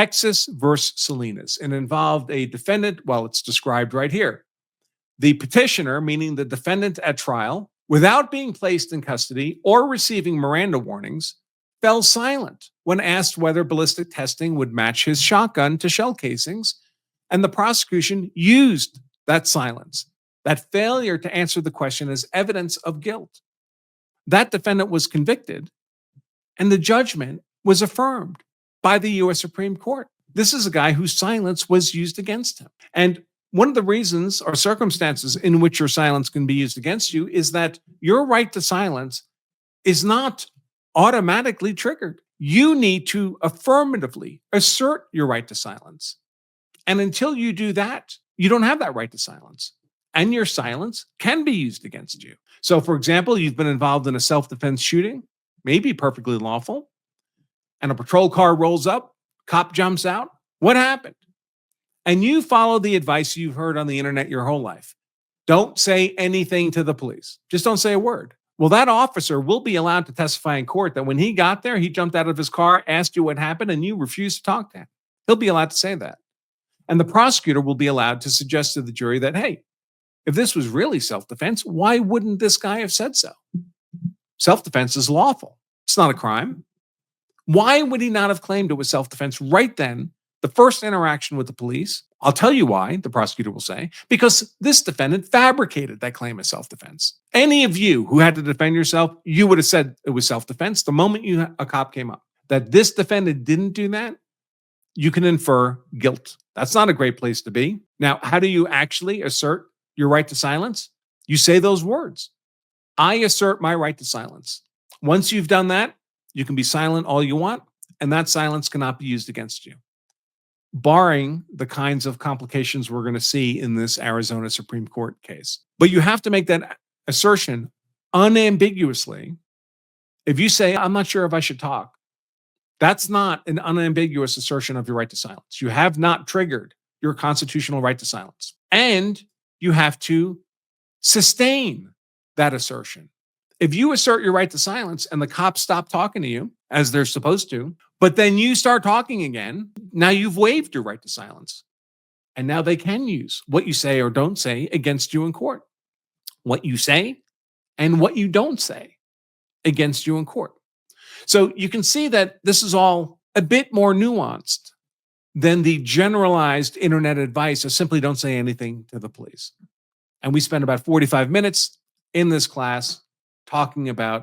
Texas versus Salinas. It involved a defendant, well, it's described right here. The petitioner, meaning the defendant at trial, without being placed in custody or receiving Miranda warnings, fell silent when asked whether ballistic testing would match his shotgun to shell casings, and the prosecution used that silence, that failure to answer the question, as evidence of guilt. That defendant was convicted, and the judgment was affirmed by the U.S. Supreme Court. This is a guy whose silence was used against him. And one of the reasons or circumstances in which your silence can be used against you is that your right to silence is not automatically triggered. You need to affirmatively assert your right to silence. And until you do that, you don't have that right to silence. And your silence can be used against you. So, for example, you've been involved in a self-defense shooting, maybe perfectly lawful, and a patrol car rolls up, cop jumps out. What happened? And you follow the advice you've heard on the internet your whole life. Don't say anything to the police. Just don't say a word. Well, that officer will be allowed to testify in court that when he got there, he jumped out of his car, asked you what happened, and you refused to talk to him. He'll be allowed to say that. And the prosecutor will be allowed to suggest to the jury that, hey, if this was really self-defense, why wouldn't this guy have said so? Self-defense is lawful. It's not a crime. Why would he not have claimed it was self-defense right then, the first interaction with the police? I'll tell you why, the prosecutor will say, because this defendant fabricated that claim of self-defense. Any of you who had to defend yourself, you would have said it was self-defense the moment a cop came up. That this defendant didn't do that, you can infer guilt. That's not a great place to be. Now, how do you actually assert your right to silence? You say those words. I assert my right to silence. Once you've done that, you can be silent all you want, and that silence cannot be used against you, barring the kinds of complications we're going to see in this Arizona Supreme Court case. But you have to make that assertion unambiguously. If you say, I'm not sure if I should talk, that's not an unambiguous assertion of your right to silence. You have not triggered your constitutional right to silence. And you have to sustain that assertion. If you assert your right to silence and the cops stop talking to you, as they're supposed to, but then you start talking again, now you've waived your right to silence. And now they can use what you say or don't say against you in court. What you say and what you don't say against you in court. So you can see that this is all a bit more nuanced than the generalized internet advice of simply don't say anything to the police. And we spent about 45 minutes in this class talking about